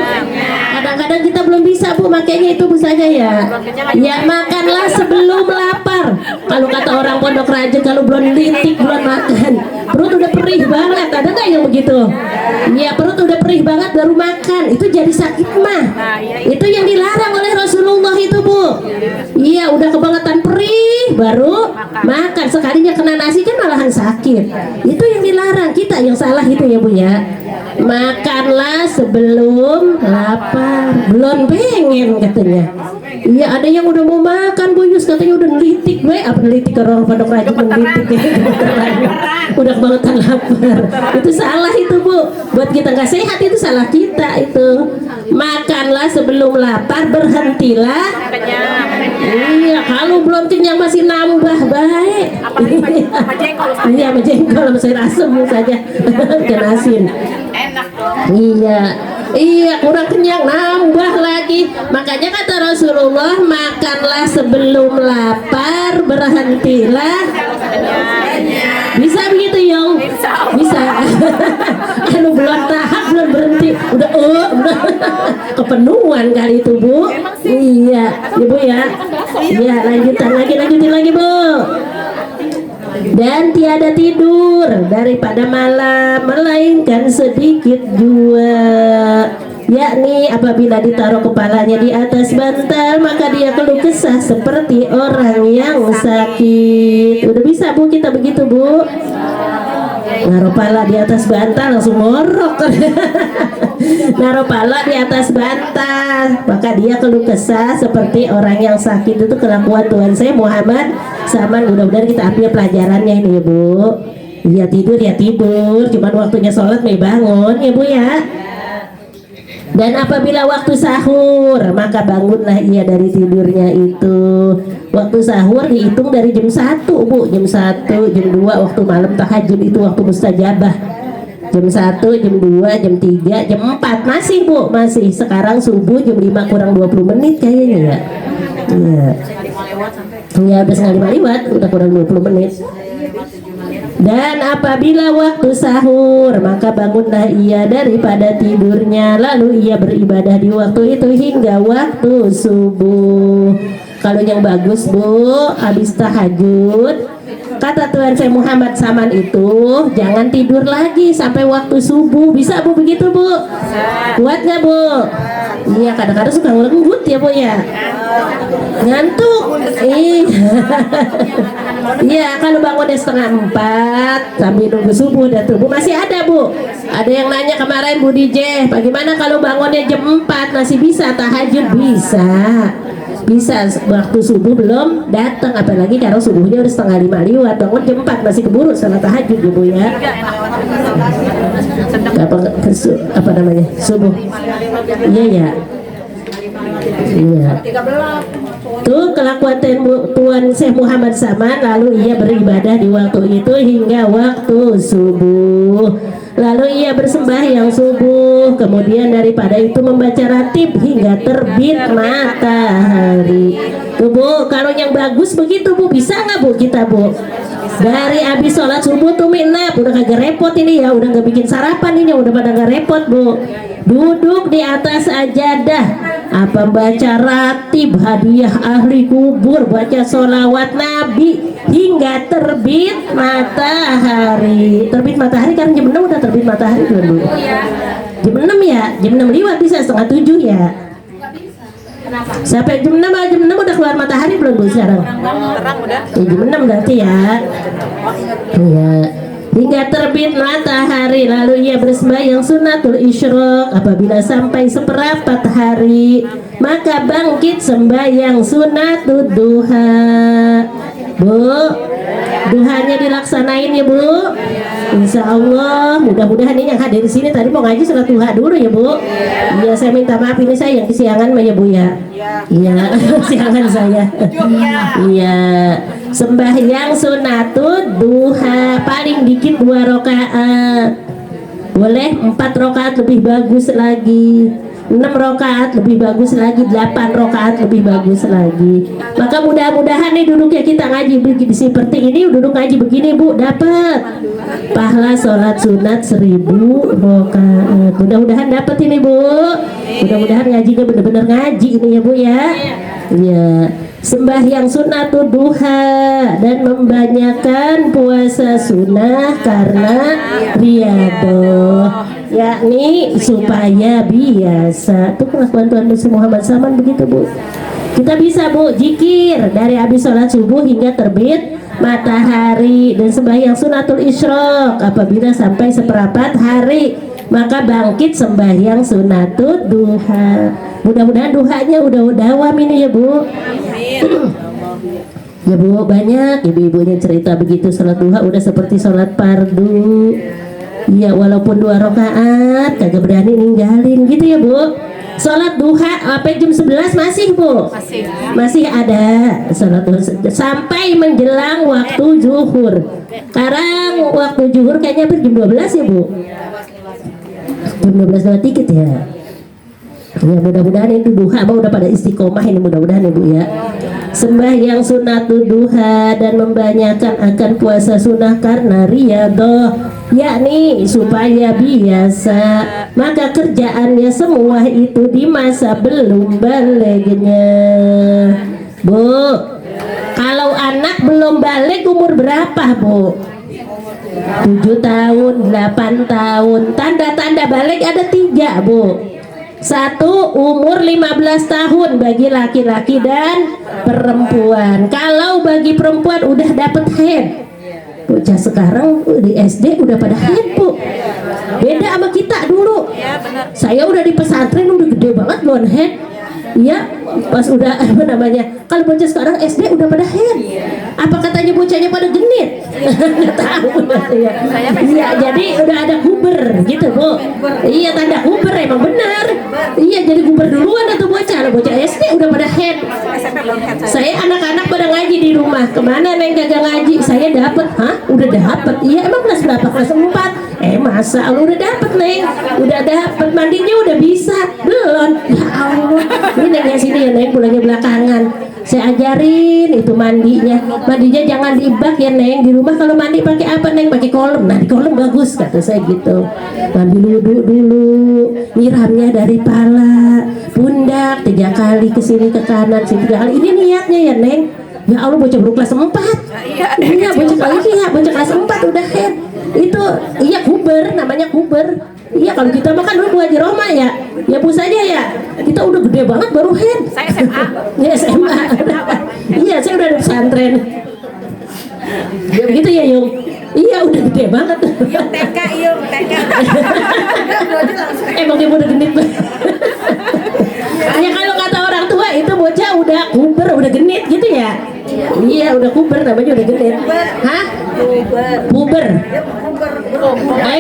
Kadang-kadang kita belum bisa Bu, makanya itu Bu saja ya. Ya makanlah sebelum lapar. Kalau kata orang Pondok Raja, kalau belum lintik belum makan, perut udah perih banget. Ada nggak yang begitu? Ya perut udah perih banget baru makan, itu jadi sakit mah. Itu yang dilarang oleh Rasulullah itu Bu. Iya udah kebangetan perih baru makan, sekalinya kena nasi kan malahan sakit. Itu yang dilarang, kita yang salah itu ya Bu ya. Makanlah sebelum lapar, belum pengen katanya. Iya ada yang udah mau makan Bu Yus, katanya udah nelitik gue, apa nelitik orang Pondok Raja nelitik udah kebangetan lapar. Itu salah itu Bu, buat kita nggak sehat itu salah kita itu. Makanlah sebelum lapar, berhentilah. Iya kalau belum kenyang masih nambah baik. Iya sama jengkol sama sayur asem saja ikan asin. Iya kurang kenyang nambah lagi. Makanya kata Rasulullah, makanlah sebelum lapar, berhentilah. Bisa begitu Yong? Bisa. Anu belum tahap belum berhenti udah kepenuhan kali itu Bu. Iya Ibu ya. Iya lanjutin lagi Bu. Dan tiada tidur daripada malam melainkan sedikit jua, yakni apabila ditaruh kepalanya di atas bantal maka dia keluh kesah seperti orang yang sakit. Udah bisa Bu kita begitu Bu, naruh pala di atas bantal langsung ngorok. Naruh pala di atas bantal maka dia keluh kesah seperti orang yang sakit. Itu kelakuan Tuhan saya Muhammad Saman. Mudah-mudahan kita ambil pelajarannya ini ya Bu. Ya tidur, cuman waktunya sholat may bangun ya Bu ya. Dan apabila waktu sahur maka bangunlah ia dari tidurnya itu. Waktu sahur dihitung dari jam 1 Bu, jam 1, jam 2 waktu malam tahajud itu waktu mustajabah. Jam 1, jam 2, jam 3, jam 4 masih Bu, masih. Sekarang subuh jam 5 kurang 20 menit kayaknya ya. Iya. Ya udah setengah 5 lewat, udah kurang 20 menit. Dan apabila waktu sahur maka bangunlah ia daripada tidurnya, lalu ia beribadah di waktu itu hingga waktu subuh. Kalau yang bagus Bu, habis tahajud kata Tuhan saya Muhammad Saman itu jangan tidur lagi sampai waktu subuh. Bisa Bu begitu Bu? Kuat gak Bu? Iya kadang-kadang suka ngelenggut ya Bu ya. Ngantuk. Iya, kalau bangunnya 3:30 sambil nunggu subuh dan tubuh masih ada Bu. Ada yang nanya kemarin Bu DJ, bagaimana kalau bangunnya jam 4 masih bisa tahajud? Bisa waktu subuh belum datang, apalagi kalau subuhnya udah 4:30 lewat, bangun jam 4 masih keburu salat tahajud ya Bu ya. Apa namanya subuh? Iya. Tuh kelakuan Tuan Syekh Muhammad Saman, lalu ia beribadah di waktu itu hingga waktu subuh. Lalu ia bersembahyang subuh, kemudian daripada itu membaca ratib hingga terbit matahari. Tuh Bu, kalau yang bagus begitu Bu, bisa nggak Bu kita Bu? Dari habis sholat subuh tuh minap, udah kagak repot ini ya, udah nggak bikin sarapan ini, udah pada nggak repot Bu. Duduk di atas sajadah, apa baca ratib, hadiah ahli kubur, baca sholawat Nabi hingga terbit matahari. Terbit matahari kan jam 6 udah terbit matahari belum Bu? Jam 6 ya, jam 6 lewat bisa 6:30 ya. Sampai jam 6 udah keluar matahari belum Bu sekarang? Terang udah. Jam 6 berarti ya. Iya. Hingga terbit matahari, lalu ia bersembahyang sunatul isyraq. Apabila sampai seperempat hari, maka bangkit sembahyang sunatul duha. Bu, duhanya dilaksanain ya Bu. Insya Allah, mudah-mudahan ini yang hadir di sini tadi mau ngaji surat duha dulu ya Bu. Iya, saya minta maaf ini saya yang kesiangan ya Bu ya. Iya, kesiangan saya. Iya, sembahyang sunatul duha paling dikit 2 rakaat. Boleh 4 rakaat lebih bagus lagi. 6 rakaat lebih bagus lagi, 8 rakaat lebih bagus lagi. Maka mudah-mudahan nih duduknya kita ngaji begini seperti ini, duduk ngaji begini Bu, dapat pahala sholat sunat 1000 rakaat. Mudah-mudahan dapat ini Bu. Mudah-mudahan ngajinya benar-benar ngaji ini ya Bu ya. Iya. Sembahyang sunatul duha dan membanyakan puasa sunnah karena riyadhah, yakni supaya biasa. Itu kelakuan Tuhan Muhammad Saman begitu Bu. Kita bisa Bu zikir dari habis sholat subuh hingga terbit matahari, dan sembahyang sunatul isyraq apabila sampai seperempat hari, maka bangkit sembahyang sunatul duha. Mudah-mudahan duhanya udah dawam ini ya Bu. Ya Bu, banyak ibu-ibunya cerita begitu sholat duha udah seperti sholat fardu. Ya walaupun 2 rakaat kagak berani ninggalin gitu ya Bu. Sholat duha sampai jam 11 masih Bu? Masih ada sholat duha sampai menjelang waktu zuhur. Sekarang waktu zuhur kayaknya jam 12 ya Bu? Jam 12 lewat dikit ya. Ya mudah-mudahan itu duha udah pada istiqomah ini, mudah-mudahan ya Bu ya. Sembahyang sunatul duha dan membanyakan akan puasa sunnah karena riyadhah, yakni supaya biasa. Maka kerjaannya semua itu di masa belum balignya. Bu, kalau anak belum balik umur berapa Bu? 7 tahun, 8 tahun. Tanda-tanda balik ada 3 Bu. 1, umur 15 tahun bagi laki-laki dan perempuan. Kalau bagi perempuan udah dapet head. Bocah sekarang di SD udah pada head Bu. Beda sama kita dulu. Saya udah di pesantren udah gede banget belum head. Iya, pas udah apa namanya? Kalau bocah sekarang SD udah pada head. Apa katanya bocahnya pada genit? Nggak tahu ya. Iya, jadi udah ada guber gitu Bu. Iya, tanda guber emang benar. Iya, jadi guber duluan atau bocah? Bocah SD udah pada head. Saya anak-anak pada ngaji di rumah. Kemana Neng kagak ngaji? Saya dapat. Hah? Udah dapat? Iya, emang kelas berapa? Kelas 4. Masa lu udah dapet Neng? Udah dapet, mandinya udah bisa? Belum? Ya Allah. Ini Neng sini ya Neng, pulangnya belakangan. Saya ajarin itu mandinya jangan diibak ya Neng. Di rumah kalau mandi pakai apa Neng? Pakai kolam. Nah di kolam bagus kata saya gitu. Mandi wudhu dulu, nyiramnya dari pala, pundak 3 kali ke sini ke kanan, sini 3 kali. Ini niatnya ya Neng. Ya Allah, bocah baru kelas 4. Iya, bocah kelas 4 udah head. Itu iya kuber, namanya kuber. Iya kalau kita makan dulu Bu Haji Rohma ya Bu saja ya. Kita udah gede banget baru head. Saya SMA. Ya SMA. Iya saya udah di pesantren. Ya begitu ya Yung. Iya udah gede banget. Yung TK. Emang dia udah genit banget. Ya kalau kata orang tua itu bocah udah kuber, udah genit gitu ya. Iya udah kuber namanya udah genit. Hah? Puber.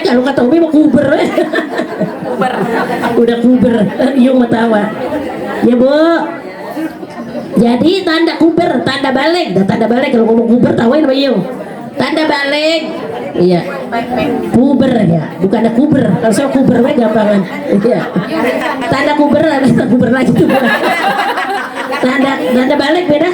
Kalau kata Umi mau kuber. Udah kuber. Yung mau tawa. Ya Bu. Jadi tanda kuber, tanda balik. Tanda balik kalau ngomong kuber tawain sama Yung. Tanda balik. Iya. Puber ya, bukan ada kuber. Kalau saya kuber gampangan. Iya. Tanda kuber ada kuber lagi tuh. Tanda balik beda.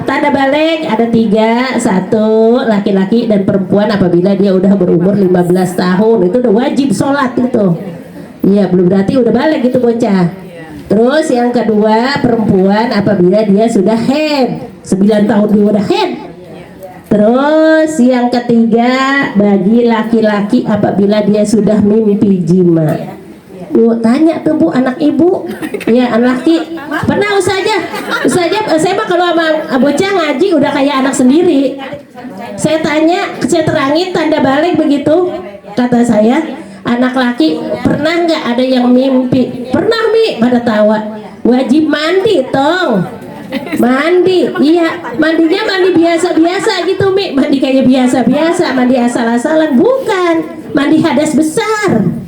Tanda balik ada 3, 1 laki-laki dan perempuan apabila dia udah berumur 15 tahun itu udah wajib sholat itu. Iya, belum berarti udah balik gitu bocah. Terus yang kedua perempuan apabila dia sudah haid 9 tahun dia udah haid. Terus yang ketiga bagi laki-laki apabila dia sudah mimpi jima. Bu tanya tuh Bu anak ibu ya anak laki pernah Ustazah saya mah kalau sama bocah ngaji udah kayak anak sendiri. Saya tanya saya terangin tanda balik begitu kata saya anak laki pernah nggak ada yang mimpi pernah Mi pada tawa wajib mandi tong mandi iya mandinya mandi biasa-biasa gitu Mi mandi kayak biasa-biasa mandi asal-asalan bukan mandi hadas besar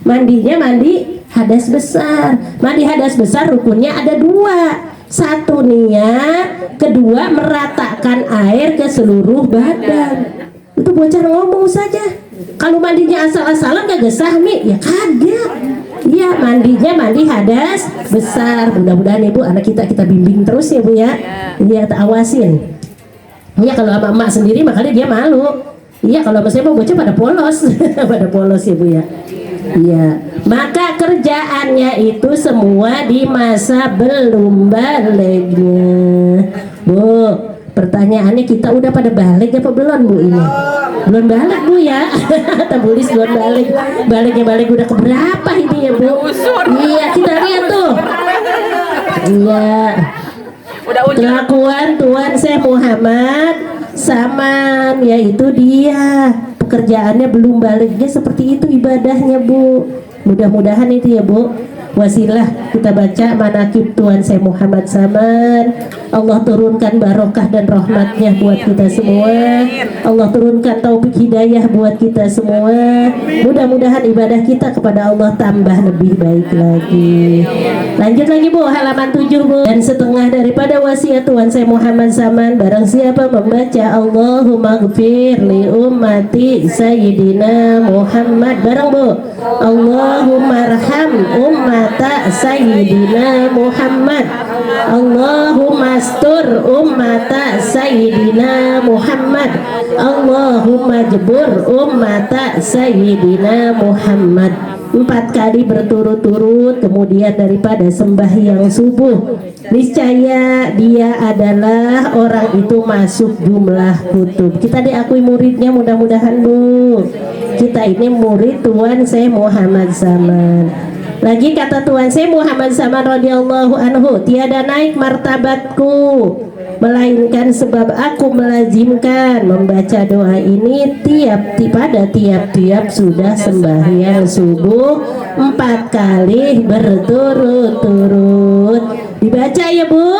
mandinya mandi hadas besar. Mandi hadas besar rukunnya ada 2. 1 niat, kedua meratakan air ke seluruh badan. Itu bocah ngomong saja. Kalau mandinya asal-asalan gak gesah Mi, ya kagak. Iya mandinya mandi hadas besar. Mudah-mudahan Ibu anak kita bimbing terus ya Bu ya. Iya kita awasin. Iya kalau sama emak sendiri makanya dia malu. Iya kalau sama saya mau bocah pada polos. Pada polos ya Bu ya. Iya, maka kerjaannya itu semua di masa belum baliknya. Bu, pertanyaannya kita udah pada balik apa belum Bu ini? Belum balik Bu ya? Tabulis belum balik. Balik udah keberapa ini ya Bu? Iya, kita lihat tuh. Iya. Kelakuan Tuan Syekh Muhammad Saman yaitu dia pekerjaannya belum baliknya seperti itu ibadahnya Bu. Mudah-mudahan itu ya Bu wasilah kita baca manaqib Tuan Syekh Muhammad Saman. Allah turunkan barokah dan rahmatnya buat kita semua. Allah turunkan taufik hidayah buat kita semua. Mudah-mudahan ibadah kita kepada Allah tambah lebih baik lagi. Lanjut lagi Bu halaman 7 Bu. Dan setengah daripada wasiat Tuan Syekh Muhammad Saman barang siapa membaca Allahumma ghfir li ummati Sayyidina Muhammad bareng Bu Allahumma arham ummata Sayyidina Muhammad Allahumma astur ummata Sayyidina Muhammad Allahumma jebur ummata Sayyidina Muhammad 4 kali berturut-turut kemudian daripada sembahyang subuh niscaya dia adalah orang itu masuk jumlah kutub. Kita diakui muridnya mudah-mudahan Bu. Kita ini murid Tuan Syekh Muhammad Saman. Lagi kata Tuan Syekh Muhammad Saman radhiyallahu anhu, tiada naik martabatku melainkan sebab aku melazimkan membaca doa ini pada tiap-tiap sudah sembahyang subuh 4 kali berturut-turut. Dibaca ya Bu?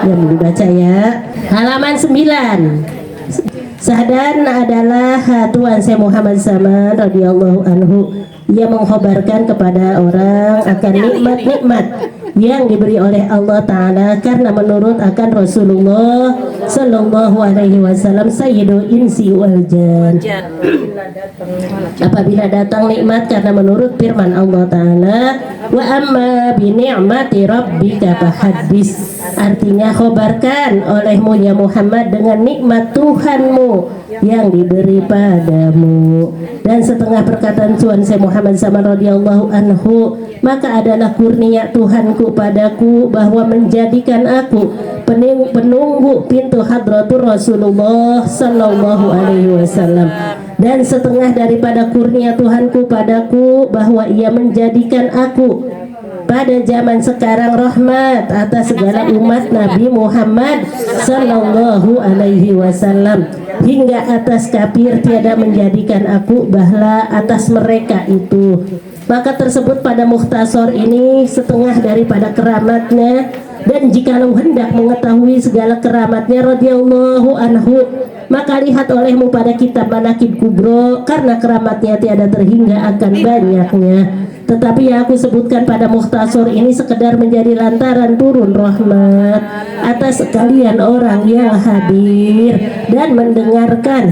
Yang dibaca ya. Halaman 9. Sahdan adalah Tuan Syekh Muhammad Saman radhiyallahu anhu. Ia mengkhabarkan kepada orang akan nikmat-nikmat yang diberi oleh Allah Ta'ala karena menurut akan Rasulullah Sallallahu Alaihi Wasallam Sayyidul Insi wal Jan. Apabila datang nikmat karena menurut firman Allah Ta'ala wa amma bi ni'mati rabbika fahaddis, artinya khobarkan olehmu ya Muhammad dengan nikmat Tuhanmu yang diberi padamu. Dan setengah perkataan Tuan Syekh Muhammad Saman radhiyallahu anhu, maka adalah kurnia Tuhanku padaku bahwa menjadikan aku penunggu pintu hadratur Rasulullah Sallallahu Alaihi Wasallam dan setengah daripada kurnia Tuhanku padaku bahwa ia menjadikan aku pada zaman sekarang rahmat atas segala umat Nabi Muhammad sallallahu alaihi wasallam, hingga atas kafir tiada menjadikan aku bahla atas mereka itu. Maka tersebut pada mukhtasar ini setengah daripada keramatnya, dan jikalau hendak mengetahui segala keramatnya radhiyallahu anhu, maka lihat olehmu pada kitab Manaqib Kubro, karena keramatnya tiada terhingga akan banyaknya. Tetapi yang aku sebutkan pada mukhtasar ini sekedar menjadi lantaran turun rahmat atas sekalian orang yang hadir dan mendengarkan,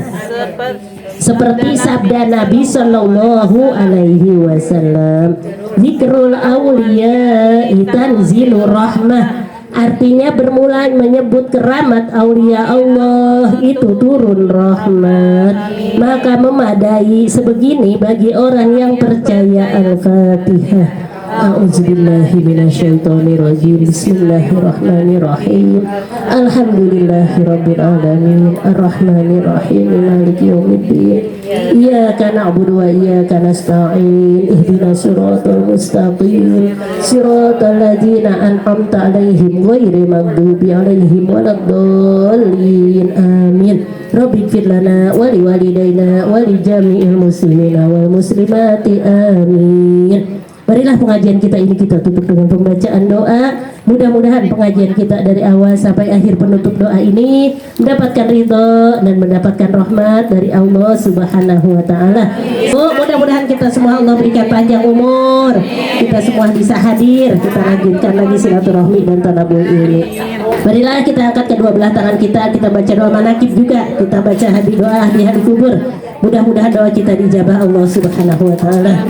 seperti sabda Nabi Sallallahu Alaihi Wasallam, zikrul awliya tanzilu rahmah. Artinya bermula menyebut keramat aulia Allah itu turun rahmat. Maka memadai sebegini bagi orang yang percaya. Al-Fatihah. A'udzubillahi minasyaitonirrajim. Bismillahirrahmanirrahim. Alhamdulillahirabbil alamin. Arrahmanirrahim. Maliki yaumiddin. Iyyaka na'budu wa iyyaka nasta'in. Ihdinas siratal mustaqim. Siratal ladzina an'amta 'alaihim ghairil maghdubi 'alaihim waladdallin. Amin. Rabbi ighfir lana wa liwalidayna wa li jami'il muslimina wal muslimati. Amin. Marilah pengajian kita ini kita tutup dengan pembacaan doa. Mudah-mudahan pengajian kita dari awal sampai akhir penutup doa ini mendapatkan ridho dan mendapatkan rahmat dari Allah Subhanahu wa taala. Mudah-mudahan kita semua Allah berikan panjang umur. Kita semua bisa hadir, kita lanjutkan lagi silaturahmi dan talabul ilmi. Marilah kita angkat kedua belah tangan kita baca doa manaqib juga, kita baca hadi doa di hari kubur. Mudah-mudahan doa kita dijabah Allah Subhanahu wa taala.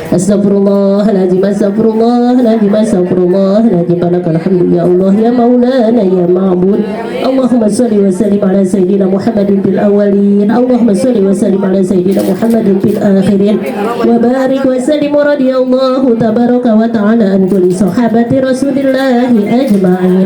Astagfirullahaladzim, astagfirullahaladzim, astagfirullahaladzim. Lakal hamdu ya Allah ya maulana ya ma'bud. Allahumma salli wa sallim ala sayyidina Muhammadin fil awalin. Allahumma salli wa sallim ala sayyidina Muhammadin fil akhirin. Wa barik wa sallim wa radiyallahu tabaraka wa ta'ala an kulli sahabati rasulillahi ajma'in.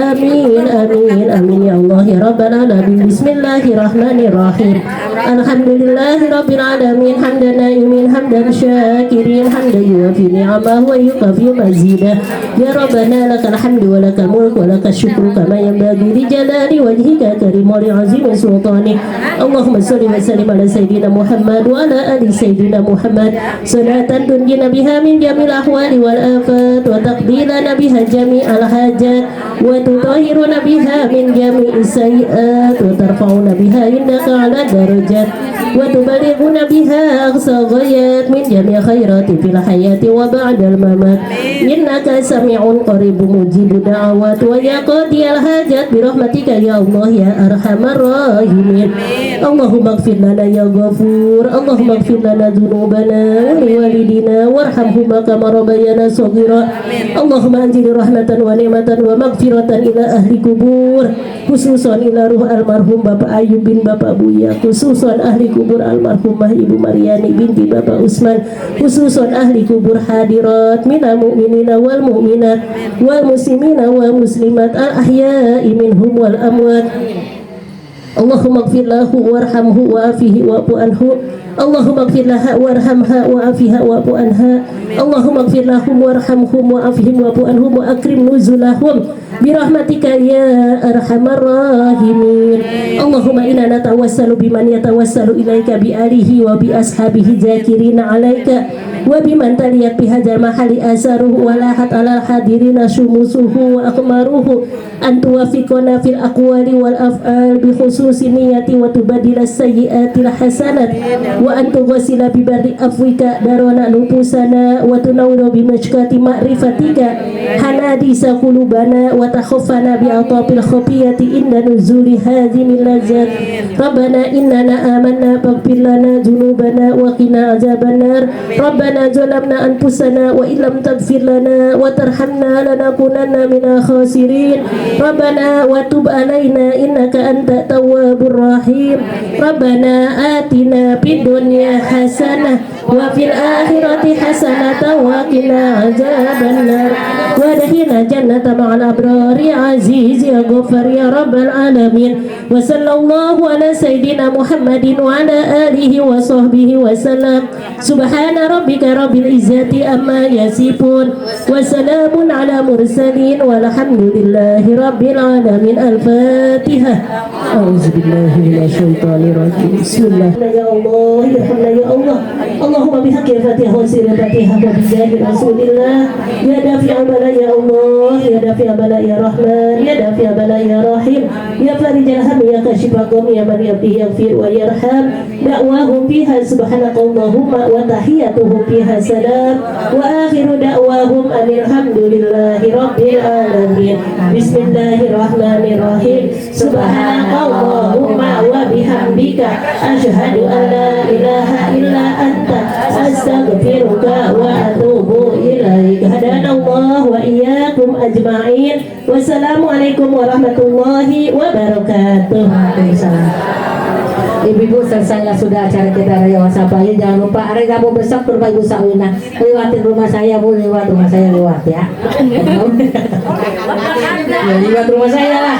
Amin, amin, amin ya Allah ya rabbal alamin. Bismillahirrahmanirrahim. Alhamdulillahi rabbil alamin. Hamdan naimin, hamdan syakirin, hamdan yuwafi ni'amahu wa yukafi mazidah. Ya Rabbana lakal hamdu wa lakal mulk wa lakal syukru kama yanbaghi li jalali wajhika karim wa li azimi sultanik. Allahumma salli wa sallim ala sayyidina Muhammad wa ala ali sayyidina Muhammad salatan tunjina biha min jamil ahwali wal afat wa taqdilana biha jami'al hajat wa tutahhiruna biha min jami'is sayiat wa tarfa'una biha indaka ala darajat wa tubalighuna biha aqsa ghayat min jami' khairati fil hayati wa ba'dal mamat. Innaka sami'un qaribun mujibud da'awat wa ya qadiyal hajat bi rahmatika ya Allah ya arhamar rahimin. Allahumma ighfir lana ya ghafur. Allahumma ighfir lana dzunubana wa liwalidina warhamhuma kama rabbayana shaghira. Allahumma anzil rahmatan wa ni'matan wa maghfiratan ila ahli kubur, khususan ila ruh almarhum Bapak Ayub bin Bapak Buya, khususan ahli kubur almarhumah Ibu Maryani binti Bapak Usman, khususan ahli kubur hadirat minal mu'minina wal mu'minat wal muslimina wal muslimat al ahya'i minhum wal amwat. Allahumma ighfir lahu warhamhu wa'afihi wa'fu anhu. Allahumma ighfir laha warhamha wa'afiha wa'fu anha. Allahumma ighfir lahum warhamhum wa'afihim wa'fu anhum wa akrim nuzulahum birahmatika ya arhamar rahimin. Allahumma inna natawassalu biman yatawassalu ilaika bi alihi wa bi ashabihi zakirina alaika wa biman taliyat bihadzal mahali asaruhu wa lahat alal hadirina syumusuhu wa akmaruhu an tuwafiqona fil aqwali wal af'al bi khususi niyati wa tubadilas sayyiatil hasanat wa an tughsila bi barri afwika darana lupusana wa tunawwiru bi mashkati ma'rifatika hanadisa qulubana wa takhaffana bi atafil khafiyati inda nuzuli hadhimil lazzat. Rabbana innana amanna faghfir lana dzunubana wa qina azabannar. Rabbana zalamna anfusana wa illam taghfir lana wa tarhamna lanakunanna minal khasirin. Rabbana wa tub alaina innaka anta tawwabur rahim. Rabbana atina fid الدنيا حسنة وفي الآخرة حسنة وقنا عذاب النار وادخلنا جنة مع الأبرار يا عزيز يا غفار يا رب العالمين وصلى الله على سيدنا محمد وعلى آله وصحبه وسلم سبحان ربك رب العزة أما يصفون وسلام على مرسلين والحمد لله رب العالمين. الفاتحة. أعوذ بالله من الشيطان الرجيم. بسم الله. يا الله يا الله اللهم بحق الفاتحة وسر الفاتحة وبجاه رسول الله يا دافع بلاء يا الله يا دافع بلاء يا رحمن يا دافع بلاء يا رحيم يا فارج الهم يا كاشف الغم يا من يبدي يغفر ويرحم دعواهم فيها سبحانك اللهم وتحياتهم فيها سلام وآخر دعواهم أن الحمد لله رب العالمين. بسم الله الرحمن الرحيم. سبحانك اللهم وبحمدك أشهد أن لا إله إلا أنت أستغفرك وأتوب إليك. هدانا الله وإياكم أجمعين. Wassalamualaikum warahmatullahi wabarakatuh. Ibu-ibu, selesai sudah acara kita Raya Wasabaya. Jangan lupa hari Rabu besok ke rumah Ibu Sawina. Lewatin rumah saya, Bu. Lewat rumah saya, lewat ya. Ya, lewat rumah saya lah.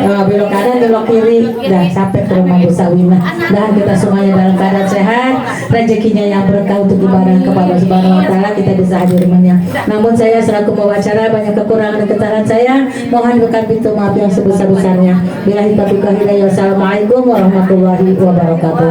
Belok kanan, belok kiri, dan sampai ke rumah Bu Sawina. Dan kita semuanya dalam keadaan sehat, rezekinya yang berkah untuk ibadah kepada Subhanahu wa Ta'ala, kita bisa hadir rumahnya. Namun saya selaku pembicara banyak kekurangan dan kesalahan saya, mohon bukan pintu maaf yang sebesar-besarnya. Billahi taufiq wal hidayah. Wassalamualaikum warahmatullahi wabarakatuh.